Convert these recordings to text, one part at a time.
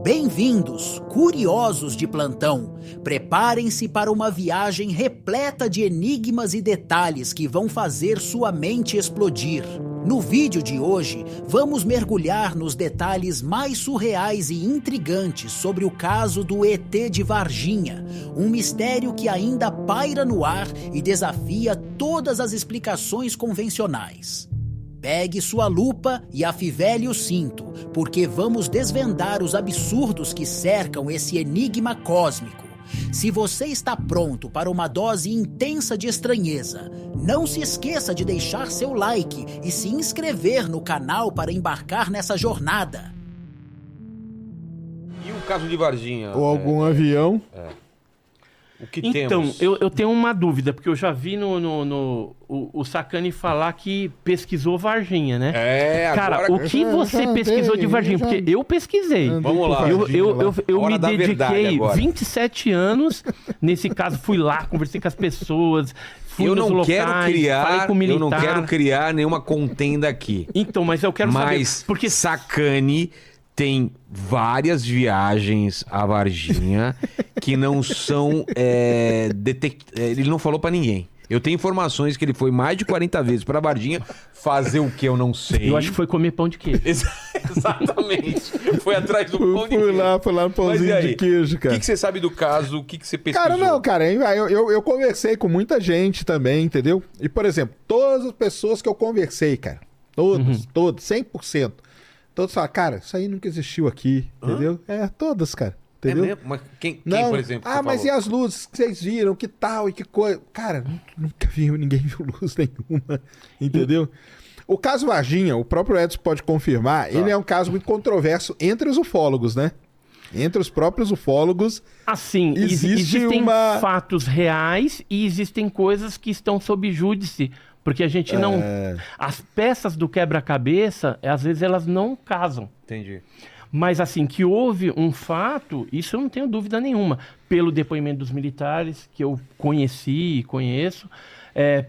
Bem-vindos, curiosos de plantão. Preparem-se para uma viagem repleta de enigmas e detalhes que vão fazer sua mente explodir. No vídeo de hoje, vamos mergulhar nos detalhes mais surreais e intrigantes sobre o caso do ET de Varginha, um mistério que ainda paira no ar e desafia todas as explicações convencionais. Pegue sua lupa e afivele o cinto, porque vamos desvendar os absurdos que cercam esse enigma cósmico. Se você está pronto para uma dose intensa de estranheza, não se esqueça de deixar seu like e se inscrever no canal para embarcar nessa jornada. E o caso de Varginha? Ou algum avião. O que então, temos? eu tenho uma dúvida, porque eu já vi o Sacani falar que pesquisou Varginha, né? Agora... Cara, o que você pesquisou de Varginha? Porque eu pesquisei. Vamos lá. Eu me dediquei agora. 27 anos, nesse caso, fui lá, conversei com as pessoas, fui nos locais, falei com o militar. Eu não quero criar nenhuma contenda aqui. Então, mas eu quero saber... Porque Sacani tem várias viagens a Varginha que não são ele não falou pra ninguém. Eu tenho informações que ele foi mais de 40 vezes pra Varginha fazer o que eu não sei. Eu acho que foi comer pão de queijo. Exatamente. Foi atrás do pão de queijo. Fui lá no pãozinho de queijo, cara. O que você sabe do caso? O que você pesquisou? Cara, eu conversei com muita gente também, entendeu? E, por exemplo, todas as pessoas que eu conversei, cara, todos, 100%. Todos falam, cara, isso aí nunca existiu aqui, entendeu? Todas, cara. Entendeu? É mesmo? Mas quem por exemplo? Mas e as luzes que vocês viram? Que tal e que coisa? Cara, nunca ninguém viu luz nenhuma, entendeu? O caso Varginha, o próprio Edson pode confirmar, ele é um caso muito controverso entre os ufólogos, né? Entre os próprios ufólogos. Assim, existem fatos reais e existem coisas que estão sob júdice. Porque a gente não... As peças do quebra-cabeça, às vezes, elas não casam. Entendi. Mas, assim, que houve um fato, isso eu não tenho dúvida nenhuma. Pelo depoimento dos militares, que eu conheci e conheço,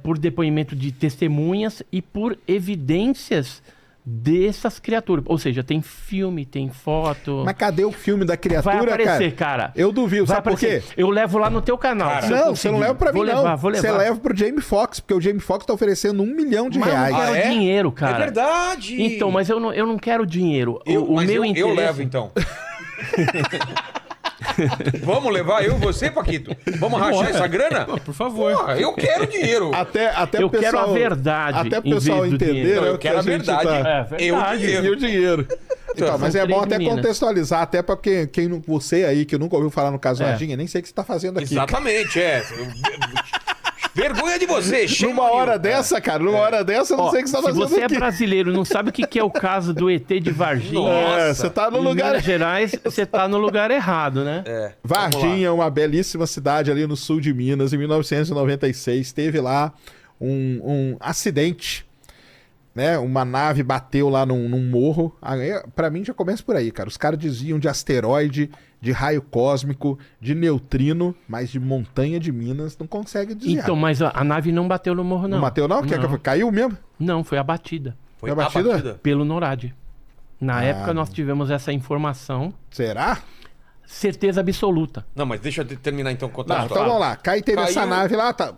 por depoimento de testemunhas e por evidências dessas criaturas. Ou seja, tem filme, tem foto. Mas cadê o filme da criatura, vai aparecer, cara? Eu duvido, sabe por quê? Eu levo lá no teu canal. Cara, não, você não leva pra mim, não. Vou levar. Você leva pro Jamie Foxx, porque o Jamie Foxx tá oferecendo R$1 milhão de reais. Eu não quero dinheiro, cara. É verdade. Então, mas eu não quero dinheiro. Eu levo, então. Vamos levar eu e você, Paquito? Vamos rachar essa grana? Por favor. Porra, eu quero dinheiro. Até eu o pessoal, quero a verdade. Até o pessoal entender. Eu quero a verdade. E o dinheiro. Então, mas é bom até contextualizar, até pra quem você aí que nunca ouviu falar no caso Varginha, nem sei o que você tá fazendo aqui. Exatamente, Vergonha de você, Numa hora dessa, cara, eu não sei o que você tá fazendo aqui. Se você é brasileiro e não sabe o que é o caso do ET de Varginha, você tá no lugar... Em Minas Gerais, você tá no lugar errado, né? Varginha é uma belíssima cidade ali no sul de Minas. Em 1996, teve lá um acidente, né? Uma nave bateu lá num morro. Pra mim já começa por aí, cara. Os caras diziam de asteroide, de raio cósmico, de neutrino, mas de montanha de Minas não consegue dizer. Então, mas a nave não bateu no morro, não. Não bateu, não? Não. Caiu mesmo? Não, foi abatida. Foi abatida? Pelo NORAD. Na época nós tivemos essa informação. Será? Certeza absoluta. Não, mas deixa eu terminar então contar a Então vamos lá. Teve essa nave lá, tá.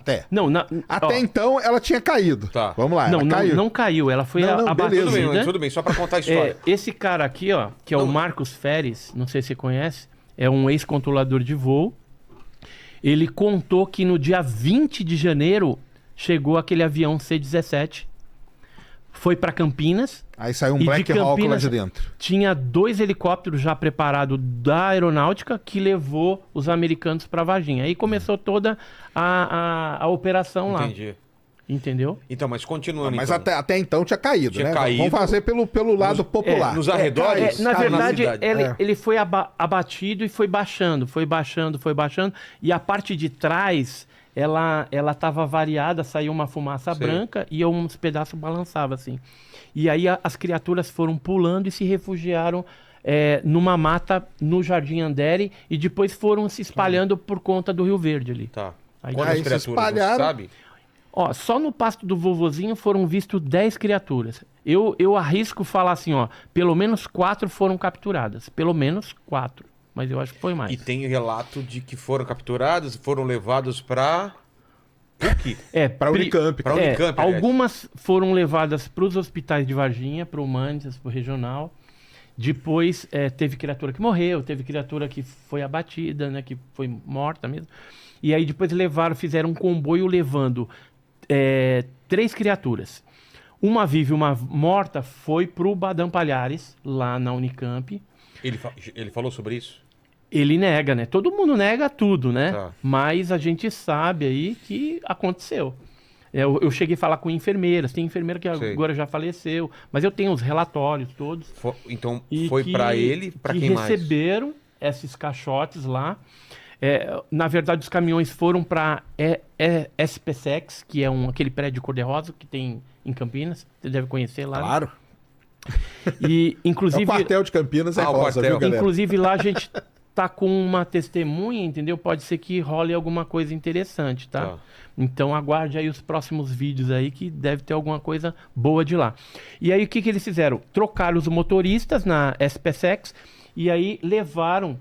Até então ela tinha caído. Tá. Vamos lá. Não caiu, ela foi abatida. Tudo bem, só pra contar a história. Esse cara aqui, ó, que é o Marcos Feres, não sei se você conhece, é um ex-controlador de voo. Ele contou que no dia 20 de janeiro chegou aquele avião C-17, foi para Campinas. Aí saiu um Black Hawk lá de dentro. Tinha 2 helicópteros já preparados da aeronáutica que levou os americanos para Varginha. Aí começou toda a operação lá. Entendi. Entendeu? Então, mas continuando. Mas até então tinha caído, né? Caído. Vamos fazer pelo lado popular. Nos arredores? Na verdade, ele foi abatido e foi baixando. E a parte de trás, ela estava variada, saiu uma fumaça branca e uns pedaços balançavam assim. E aí as criaturas foram pulando e se refugiaram numa mata no Jardim Andere e depois foram se espalhando por conta do Rio Verde ali. Tá. Aí quantas criaturas, você sabe? Ó, só no pasto do vovozinho foram vistos 10 criaturas. Eu arrisco falar assim, ó, pelo menos 4 foram capturadas. Pelo menos 4. Mas eu acho que foi mais. E tem relato de que foram capturados, foram levados para PUC. Pra Unicamp. Pra Unicamp, aliás. algumas foram levadas para os hospitais de Varginha, para o Humanitas, para o Regional. Depois teve criatura que morreu, teve criatura que foi abatida, né, que foi morta mesmo. E aí depois fizeram um comboio levando 3 criaturas. Uma viva e uma morta foi pro Badam Palhares, lá na Unicamp. Ele falou sobre isso? Ele nega, né? Todo mundo nega tudo, né? Tá. Mas a gente sabe aí que aconteceu. Eu cheguei a falar com enfermeiras, tem enfermeira que agora já faleceu, mas eu tenho os relatórios todos. Então foi para ele, para quem mais? Receberam esses caixotes lá. Na verdade, os caminhões foram para SPSEX, que é aquele prédio cor-de-rosa que tem em Campinas. Você deve conhecer lá. Claro. E, inclusive, O quartel de Campinas é rosa, viu, galera? inclusive lá a gente tá com uma testemunha, entendeu? Pode ser que role alguma coisa interessante, tá? Então aguarde aí os próximos vídeos aí que deve ter alguma coisa boa de lá. E aí o que eles fizeram? Trocaram os motoristas na SPSEX e aí levaram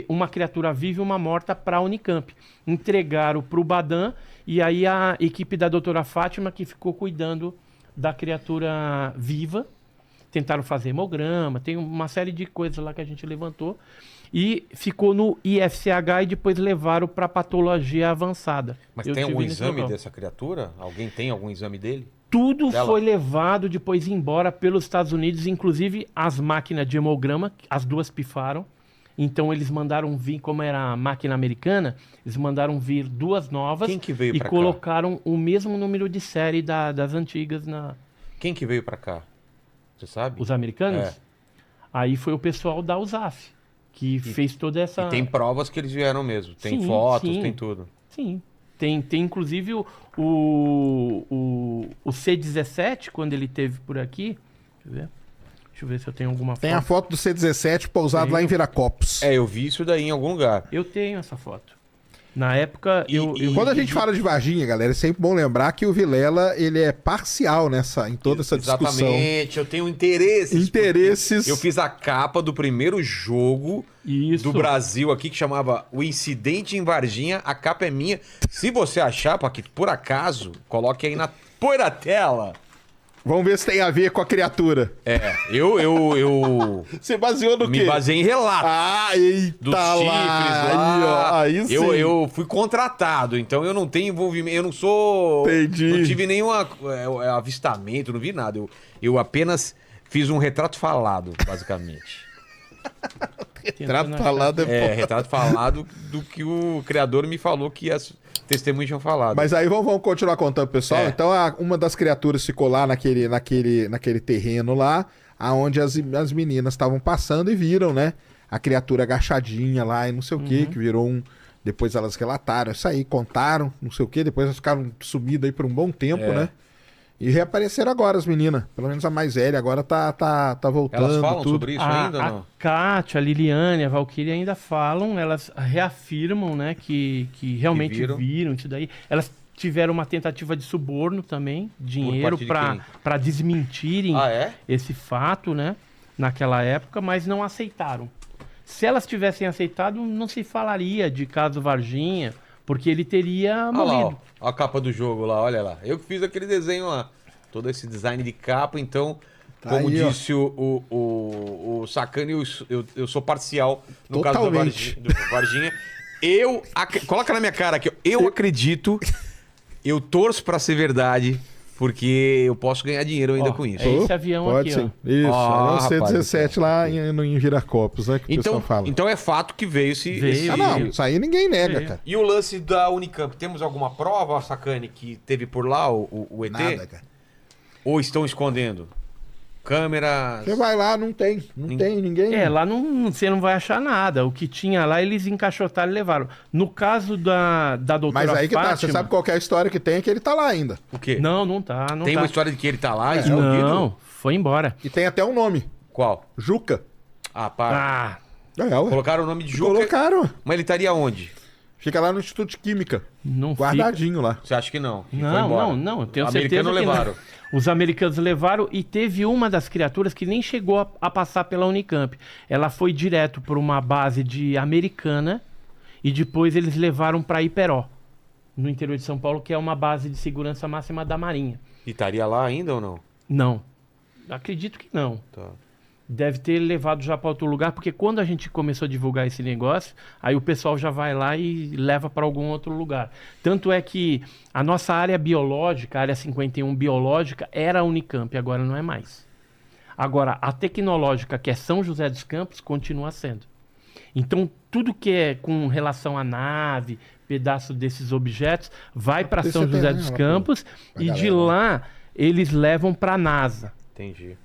uma criatura viva e uma morta para a Unicamp. Entregaram para o Badam e aí a equipe da doutora Fátima que ficou cuidando da criatura viva. Tentaram fazer hemograma, tem uma série de coisas lá que a gente levantou. E ficou no IFCH e depois levaram para patologia avançada. Mas tem algum exame dessa criatura? Alguém tem algum exame dele? Tudo foi levado depois embora pelos Estados Unidos, inclusive as máquinas de hemograma, as 2 pifaram. Então eles mandaram vir, como era a máquina americana, eles mandaram vir 2 novas. Quem que veio e pra colocaram o mesmo número de série das antigas na. Quem que veio para cá? Você sabe? Os americanos? Aí foi o pessoal da USAF, que fez toda essa... E tem provas que eles vieram mesmo. Tem Sim, fotos, sim. tem tudo. Sim. Tem inclusive o C-17, quando ele teve por aqui. Deixa eu ver se eu tenho alguma foto. Tem a foto do C-17 pousado lá em Viracopos. Eu vi isso daí em algum lugar. Eu tenho essa foto. Na época, Quando a gente fala de Varginha, galera, é sempre bom lembrar que o Vilela, ele é parcial em toda essa discussão. Exatamente, eu tenho interesses. Eu fiz a capa do primeiro jogo do Brasil aqui, que chamava O Incidente em Varginha. A capa é minha. Se você achar, Paquito, por acaso, coloque aí põe na tela. Vamos ver se tem a ver com a criatura. Eu Você baseou no quê? Me baseei em relato. Eita dos chifres lá. Aí sim. Eu fui contratado, então eu não tenho envolvimento, eu não sou... Entendi. Não tive nenhum avistamento, não vi nada. Eu apenas fiz um retrato falado, basicamente. Retrato falado retrato falado do que o criador me falou que as testemunhas tinham falado. Mas aí vamos continuar contando, pessoal. Então, uma das criaturas ficou lá naquele terreno lá, aonde as meninas estavam passando e viram, né? A criatura agachadinha lá e não sei o que virou um... Depois elas relataram isso aí, contaram, não sei o que, depois elas ficaram sumidas aí por um bom tempo, né? E reapareceram agora as meninas. Pelo menos a mais velha agora tá voltando. Elas falam tudo. sobre isso ainda ou não? A Kátia, a Liliane, a Valkyria ainda falam, elas reafirmam, né, que realmente viram isso daí. Elas tiveram uma tentativa de suborno também, dinheiro para desmentirem esse fato, né, naquela época, mas não aceitaram. Se elas tivessem aceitado, não se falaria de caso Varginha, porque ele teria morrido. Lá, ó, a capa do jogo lá, olha lá. Eu que fiz aquele desenho lá. Todo esse design de capa, então, como aí, disse o Sacani, eu sou parcial no Totalmente. caso do Varginha. Coloca na minha cara aqui, eu acredito, eu torço pra ser verdade, porque eu posso ganhar dinheiro ainda com isso. É esse avião Pode aqui, ser. ó. Isso, Ó, é o C-17 lá em Viracopos, né? Que o pessoal fala. Então é fato que veio esse... Não, isso aí ninguém nega, cara. E o lance da Unicamp, temos alguma prova, Sacani, que teve por lá o ET? Nada, cara. Ou estão escondendo? Câmeras... Você vai lá, não tem ninguém. Lá você não vai achar nada. O que tinha lá, eles encaixotaram e levaram. No caso da doutora Mas aí que Fátima, tá, você sabe qual que é a história que tem, é que ele tá lá ainda. O quê? Não tá. Tem tá. uma história de que ele tá lá, escondido? Não, foi embora. E tem até um nome, Qual? Juca. Ah, para. Ué. Colocaram o nome de Juca. Colocaram. Mas ele estaria onde? Fica lá no Instituto de Química. Não Guardadinho lá. Você acha que não? Que foi Não, embora? não, eu tenho Os certeza americanos que levaram. não. Os americanos levaram e teve uma das criaturas que nem chegou a passar pela Unicamp. Ela foi direto para uma base de Americana e depois eles levaram para Iperó, no interior de São Paulo, que é uma base de segurança máxima da Marinha. E estaria lá ainda ou não? Não, acredito que não. Tá. Deve ter levado já para outro lugar, porque quando a gente começou a divulgar esse negócio, aí o pessoal já vai lá e leva para algum outro lugar. Tanto é que a nossa área biológica, a área 51 biológica, era a Unicamp, agora não é mais. Agora, a tecnológica, que é São José dos Campos, continua sendo. Então, tudo que é com relação à nave, pedaço desses objetos, vai para Por isso São você José tem, dos né, Campos pra e de galera, lá eles levam para a NASA. Entendi.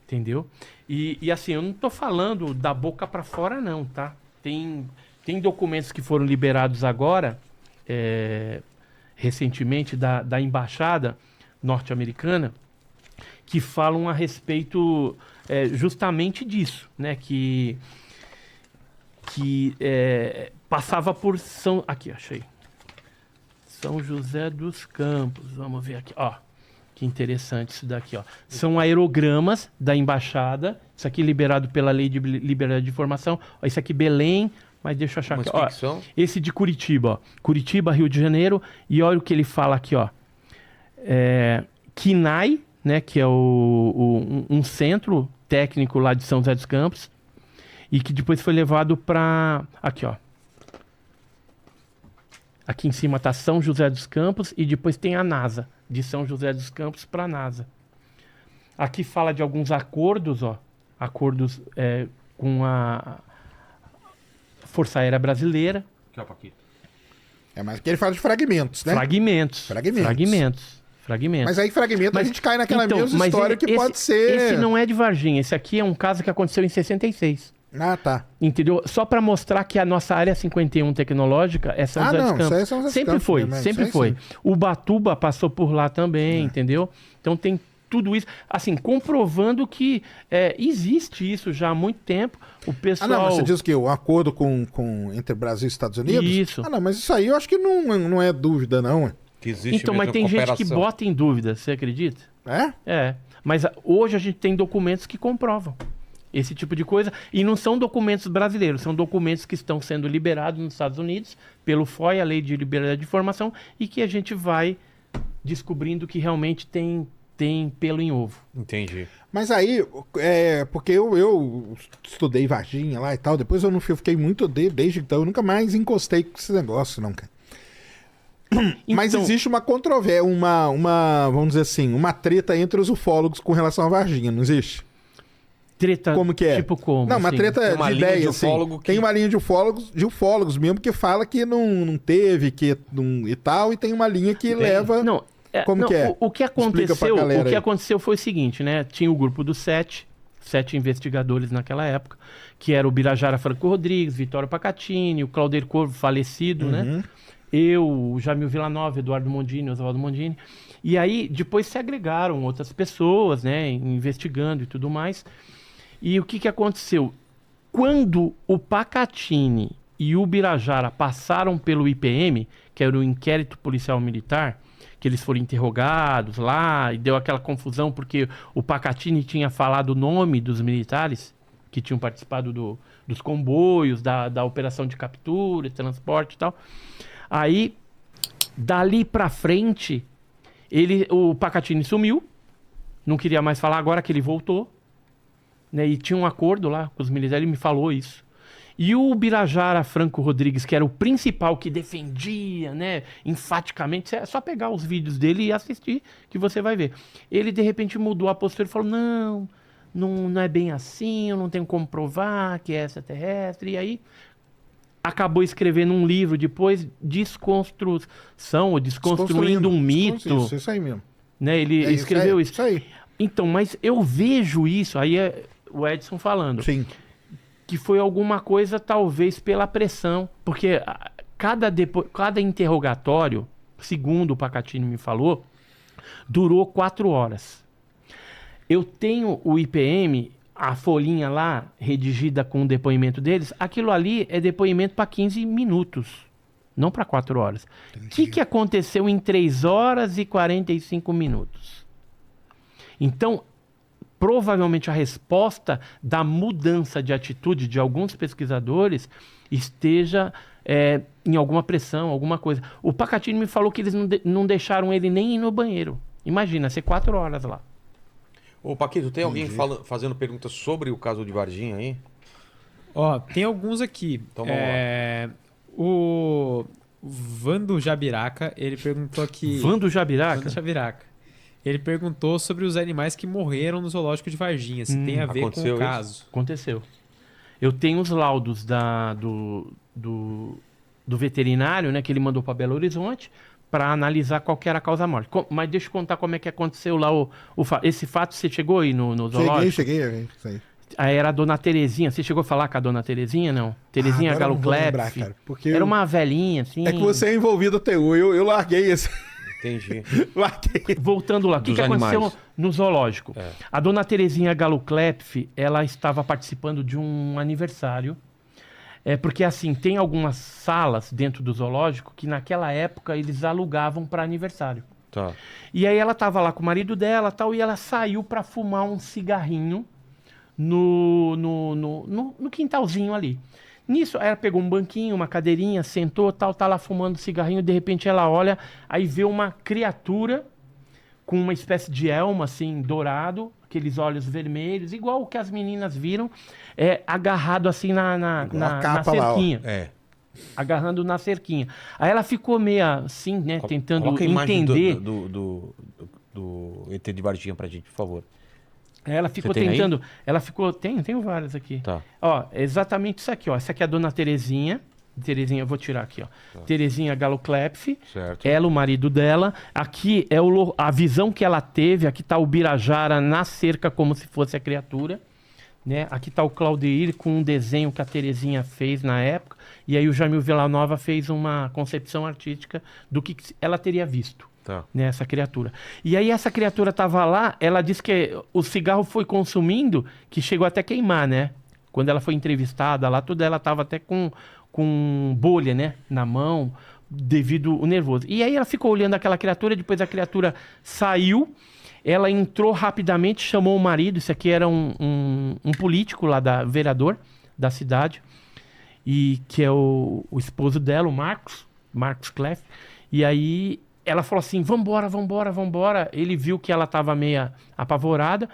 Entendeu? E assim, eu não tô falando da boca para fora, não, tá? Tem documentos que foram liberados agora, recentemente, da embaixada norte-americana, que falam a respeito justamente disso, né? Que passava por São... Aqui, achei. São José dos Campos. Vamos ver aqui, ó. Que interessante isso daqui, ó. São aerogramas da embaixada. Isso aqui liberado pela Lei de Liberdade de Informação. Ó, esse aqui Belém, mas deixa eu achar aqui. Ó, esse de Curitiba, ó. Curitiba, Rio de Janeiro. E olha o que ele fala aqui, ó. KINAI, né, que é um centro técnico lá de São José dos Campos. E que depois foi levado para... Aqui, ó. Aqui em cima tá São José dos Campos e depois tem a NASA, de São José dos Campos para a NASA. Aqui fala de alguns acordos, ó, acordos com a Força Aérea Brasileira. Aqui, ó, Paquito. Mas que ele fala de fragmentos, né? Fragmentos. Mas aí fragmento a gente cai naquela mesma história que pode ser... Esse não é de Varginha, esse aqui é um caso que aconteceu em 66. Ah, tá. Entendeu? Só para mostrar que a nossa área 51 tecnológica é São José dos Campos. Isso aí é São José dos Sempre Campos, foi, né? sempre Isso aí foi. sim. O Batuba passou por lá também, entendeu? Então tem tudo isso, assim, comprovando que existe isso já há muito tempo. O pessoal... Ah, não, mas você diz que o acordo entre Brasil e Estados Unidos? Isso. Ah, não, mas isso aí eu acho que não é dúvida, não. Que existe Então, mas mesmo tem gente que cooperação. bota em dúvida, você acredita? É? Mas hoje a gente tem documentos que comprovam esse tipo de coisa. E não são documentos brasileiros, são documentos que estão sendo liberados nos Estados Unidos pelo FOI, a Lei de Liberdade de Informação, e que a gente vai descobrindo que realmente tem pelo em ovo. Entendi. Mas aí, porque eu estudei Varginha lá e tal, depois eu não fiquei muito desde então, eu nunca mais encostei com esse negócio, não, cara. Mas Então, existe uma controvérsia, vamos dizer assim, uma treta entre os ufólogos com relação a Varginha, não existe? treta Como que é? tipo como? Não, uma assim? treta Tem uma de linha ideia, de assim. ufólogo que- Tem uma linha de ufólogos mesmo que fala que não teve, que não, e tal, e tem uma linha que leva... Não, Como que é? O que Explica pra galera aí. aconteceu foi o seguinte, né? Tinha o grupo dos sete investigadores naquela época, que era o Birajara Franco Rodrigues, Vitório Pacatini, o Claudir Corvo, falecido, né? Eu, o Jamil Villanova, Eduardo Mondini, Oswaldo Mondini. E aí, depois se agregaram outras pessoas, né? Investigando e tudo mais. E o que aconteceu? Quando o Pacatini e o Birajara passaram pelo IPM, que era o Inquérito Policial Militar, que eles foram interrogados lá, e deu aquela confusão, porque o Pacatini tinha falado o nome dos militares que tinham participado dos comboios, da operação de captura, transporte e tal. Aí, dali pra frente, o Pacatini sumiu, não queria mais falar, agora que ele voltou, né, e tinha um acordo lá com os militares, ele me falou isso. E o Birajara Franco Rodrigues, que era o principal que defendia, né, enfaticamente, é só pegar os vídeos dele e assistir que você vai ver. Ele, de repente, mudou a postura e falou, não é bem assim, eu não tenho como provar que é extraterrestre. E aí, acabou escrevendo um livro depois, Desconstrução, ou Desconstruindo um Mito. Isso aí mesmo. Né, ele escreveu isso. Isso aí. Então, mas eu vejo isso, aí é o Edson falando. Sim. Que foi alguma coisa, talvez, pela pressão. Porque cada interrogatório, segundo o Pacatini me falou, durou 4 horas. Eu tenho o IPM, a folhinha lá, redigida com o depoimento deles, aquilo ali é depoimento para 15 minutos. não para 4 horas. O que aconteceu em 3 horas e 45 minutos? Então, provavelmente a resposta da mudança de atitude de alguns pesquisadores esteja em alguma pressão, alguma coisa. O Pacatini me falou que eles não deixaram ele nem ir no banheiro. Imagina, ser 4 horas lá. Ô, Paquito, tem alguém fazendo perguntas sobre o caso de Varginha aí? Ó, tem alguns aqui. Então vamos lá. O Vando Jabiraca, ele perguntou aqui... Vando Jabiraca? Vando Jabiraca. Ele perguntou sobre os animais que morreram no zoológico de Varginha, se tem a ver com o caso. Aconteceu. Eu tenho os laudos do veterinário, né, que ele mandou para Belo Horizonte, para analisar qual que era a causa da morte. Mas deixa eu contar como é que aconteceu lá esse fato. Você chegou aí no zoológico? Cheguei. Sei. Aí era a dona Terezinha. Você chegou a falar com a dona Terezinha, não? Terezinha Galo Clepf. Era uma velhinha, assim... É que você é envolvido até eu larguei esse... Entendi. Voltando lá, o que aconteceu no zoológico? A dona Terezinha Galo Clepf, ela estava participando de um aniversário. Porque assim, tem algumas salas dentro do zoológico que naquela época eles alugavam para aniversário. Tá. E aí ela estava lá com o marido dela tal, e ela saiu para fumar um cigarrinho no quintalzinho ali. Nisso, ela pegou um banquinho, uma cadeirinha, sentou, tá lá fumando cigarrinho, de repente ela olha, aí vê uma criatura com uma espécie de elmo, assim, dourado, aqueles olhos vermelhos, igual o que as meninas viram, agarrado assim na cerquinha. Lá, agarrando na cerquinha. Aí ela ficou meio assim, né, tentando entender... do ET de Varginha pra gente, por favor. Ela ficou tentando... Ela ficou... Tenho várias aqui. Tá. Ó, exatamente isso aqui, ó. Essa aqui é a dona Terezinha. Terezinha, eu vou tirar aqui, ó. Tá. Terezinha Galo Clepf. Certo. Ela, o marido dela. Aqui é a visão que ela teve. Aqui tá o Birajara na cerca, como se fosse a criatura. Né? Aqui tá o Claudeir com um desenho que a Terezinha fez na época. E aí o Jamil Villanova fez uma concepção artística do que ela teria visto. Tá. Nessa criatura. E aí essa criatura tava lá, ela disse que o cigarro foi consumindo, que chegou até queimar, né? Quando ela foi entrevistada lá, tudo ela tava até com bolha, né? Na mão, devido ao nervoso. E aí ela ficou olhando aquela criatura, depois a criatura saiu, ela entrou rapidamente, chamou o marido, isso aqui era um político lá, vereador da cidade, e que é o esposo dela, o Marcos Clepf, e aí... Ela falou assim, vambora. Ele viu que ela estava meio apavorada.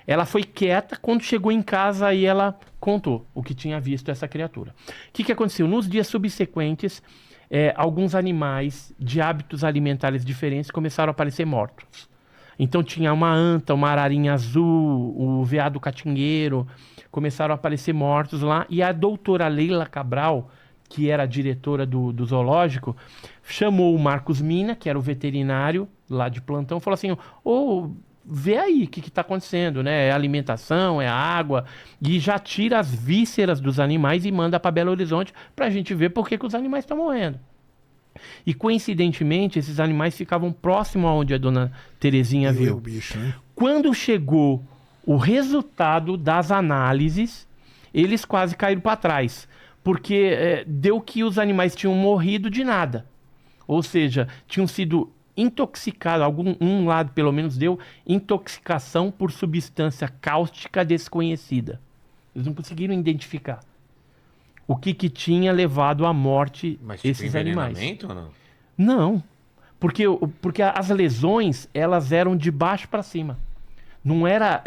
Ela foi quieta. Quando chegou em casa, aí ela contou o que tinha visto essa criatura. O que aconteceu? Nos dias subsequentes, alguns animais de hábitos alimentares diferentes começaram a aparecer mortos. Então tinha uma anta, uma ararinha azul, o veado catingueiro, começaram a aparecer mortos lá. E a doutora Leila Cabral, que era a diretora do zoológico, chamou o Marcos Mina, que era o veterinário lá de plantão, falou assim, vê aí o que está acontecendo, né? É alimentação, é água, e já tira as vísceras dos animais e manda para Belo Horizonte para a gente ver por que os animais estão morrendo. E coincidentemente, esses animais ficavam próximo aonde a dona Terezinha viu. Bicho, né? Quando chegou o resultado das análises, eles quase caíram para trás. Porque deu que os animais tinham morrido de nada. Ou seja, tinham sido intoxicados, um lado pelo menos deu intoxicação por substância cáustica desconhecida. Eles não conseguiram identificar o que tinha levado à morte esses animais. Mas ou não? Não, porque as lesões, elas eram de baixo para cima. Não era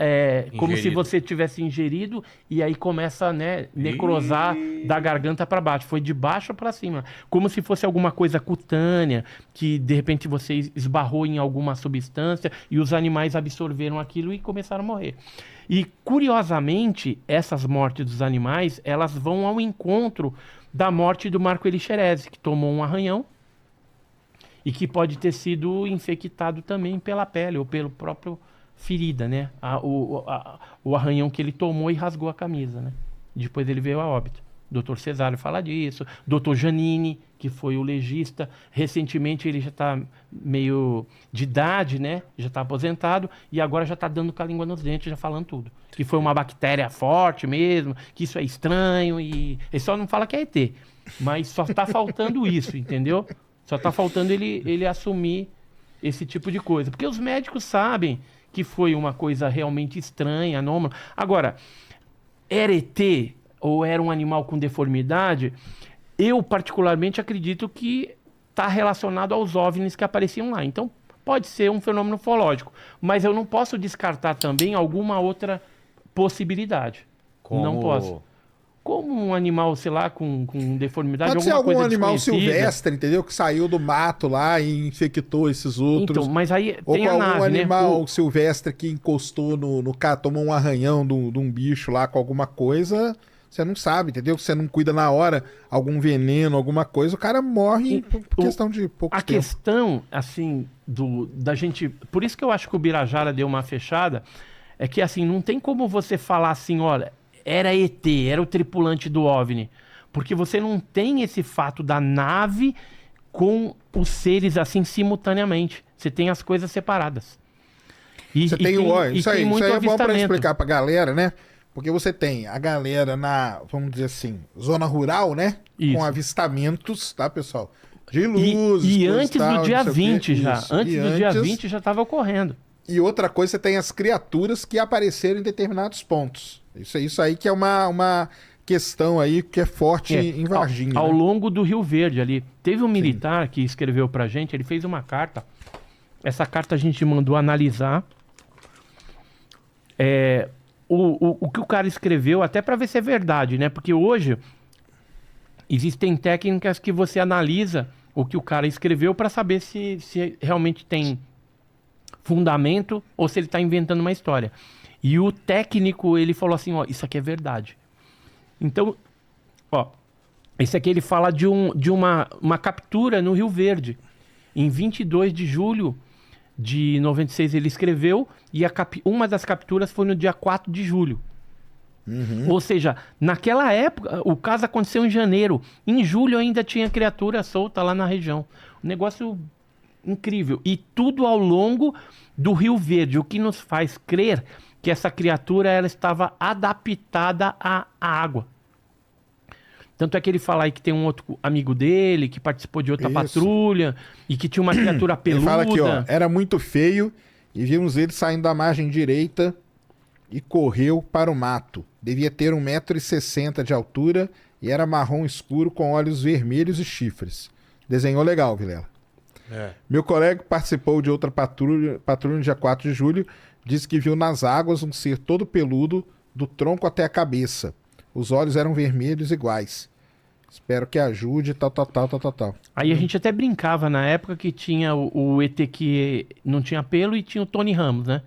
como se você tivesse ingerido e aí começa a necrosar da garganta para baixo. Foi de baixo para cima. Como se fosse alguma coisa cutânea, que de repente você esbarrou em alguma substância e os animais absorveram aquilo e começaram a morrer. E, curiosamente, essas mortes dos animais, elas vão ao encontro da morte do Marco Elixerese, que tomou um arranhão e que pode ter sido infectado também pela pele ou pelo próprio... ferida, né? O arranhão que ele tomou e rasgou a camisa, né? Depois ele veio a óbito. Dr. Cesário fala disso. Dr. Janine, que foi o legista. Recentemente ele já está meio de idade, né? Já está aposentado. E agora já está dando com a língua nos dentes, já falando tudo. Que foi uma bactéria forte mesmo, que isso é estranho. E ele só não fala que é ET. Mas só está faltando isso, entendeu? Só está faltando ele assumir esse tipo de coisa. Porque os médicos sabem que foi uma coisa realmente estranha, anômala. Agora, era ET ou era um animal com deformidade? Eu, particularmente, acredito que está relacionado aos OVNIs que apareciam lá. Então, pode ser um fenômeno ufológico. Mas eu não posso descartar também alguma outra possibilidade. Não posso. Como um animal, sei lá, com deformidade, pode ser alguma algum coisa animal desconhecida. silvestre, entendeu? Que saiu do mato lá e infectou esses outros. Então, mas aí ou tem com a algum nave, animal né? silvestre que encostou no cara, tomou um arranhão de um bicho lá com alguma coisa, você não sabe, entendeu? Você não cuida na hora, algum veneno, alguma coisa, o cara morre por questão de pouco tempo. A questão, assim, da gente... Por isso que eu acho que o Birajara deu uma fechada, é que, assim, não tem como você falar assim, olha, era ET, era o tripulante do OVNI. Porque você não tem esse fato da nave com os seres, assim, simultaneamente. Você tem as coisas separadas. Isso aí é bom para avistamento. explicar pra galera, né? Porque você tem a galera na, vamos dizer assim, zona rural, né? Isso. Com avistamentos, tá, pessoal? De luzes. E coisa antes tal, do dia não sei o quê. 20 já. Isso. Antes E do dia 20 já estava ocorrendo. E outra coisa, você tem as criaturas que apareceram em determinados pontos. Isso aí que é uma questão aí que é forte em Varginha. Ao né? longo do Rio Verde ali. Teve um militar que escreveu pra gente, ele fez uma carta. Essa carta a gente mandou analisar. O que o cara escreveu, até para ver se é verdade, né? Porque hoje existem técnicas que você analisa o que o cara escreveu para saber se realmente tem fundamento ou se ele está inventando uma história. E o técnico, ele falou assim, ó, isso aqui é verdade. Então, ó, esse aqui ele fala de uma captura no Rio Verde. Em 22 de julho de 96 ele escreveu e uma das capturas foi no dia 4 de julho. Ou seja, naquela época, o caso aconteceu em janeiro. Em julho ainda tinha criatura solta lá na região. Um negócio incrível. E tudo ao longo do Rio Verde, o que nos faz crer que essa criatura ela estava adaptada à água. Tanto é que ele fala aí que tem um outro amigo dele que participou de outra patrulha e que tinha uma criatura peluda. Ele fala aqui, ó, era muito feio e vimos ele saindo da margem direita e correu para o mato. Devia ter 1,60 m de altura e era marrom escuro com olhos vermelhos e chifres. Desenhou legal, Vilela. Meu colega participou de outra patrulha no dia 4 de julho, disse que viu nas águas um ser todo peludo, do tronco até a cabeça. Os olhos eram vermelhos iguais. Espero que ajude, tal. Aí a gente até brincava na época que tinha o ET que não tinha pelo e tinha o Tony Ramos, né?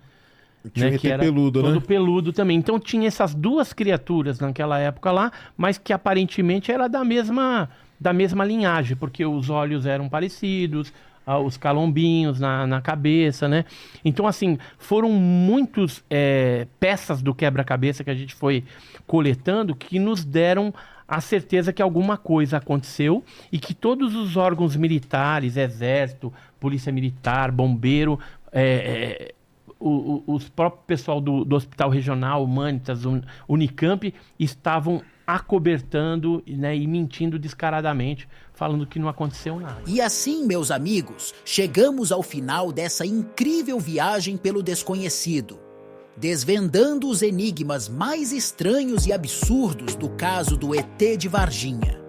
Tinha que ET era peludo, todo né? peludo também. Então tinha essas duas criaturas naquela época lá, mas que aparentemente era da mesma linhagem, porque os olhos eram parecidos, os calombinhos na cabeça, né? Então, assim, foram muitas peças do quebra-cabeça que a gente foi coletando que nos deram a certeza que alguma coisa aconteceu e que todos os órgãos militares, Exército, Polícia Militar, Bombeiro, os próprios pessoal do Hospital Regional, Humanitas, Unicamp, estavam acobertando, né, e mentindo descaradamente, falando que não aconteceu nada. E assim, meus amigos, chegamos ao final dessa incrível viagem pelo desconhecido, desvendando os enigmas mais estranhos e absurdos do caso do ET de Varginha.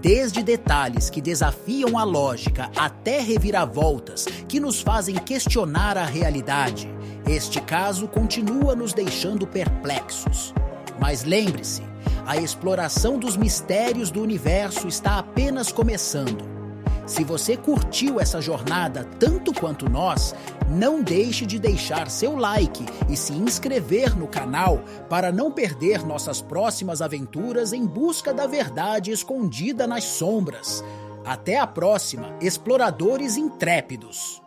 Desde detalhes que desafiam a lógica até reviravoltas que nos fazem questionar a realidade, este caso continua nos deixando perplexos. Mas lembre-se, a exploração dos mistérios do universo está apenas começando. Se você curtiu essa jornada tanto quanto nós, não deixe de deixar seu like e se inscrever no canal para não perder nossas próximas aventuras em busca da verdade escondida nas sombras. Até a próxima, exploradores intrépidos!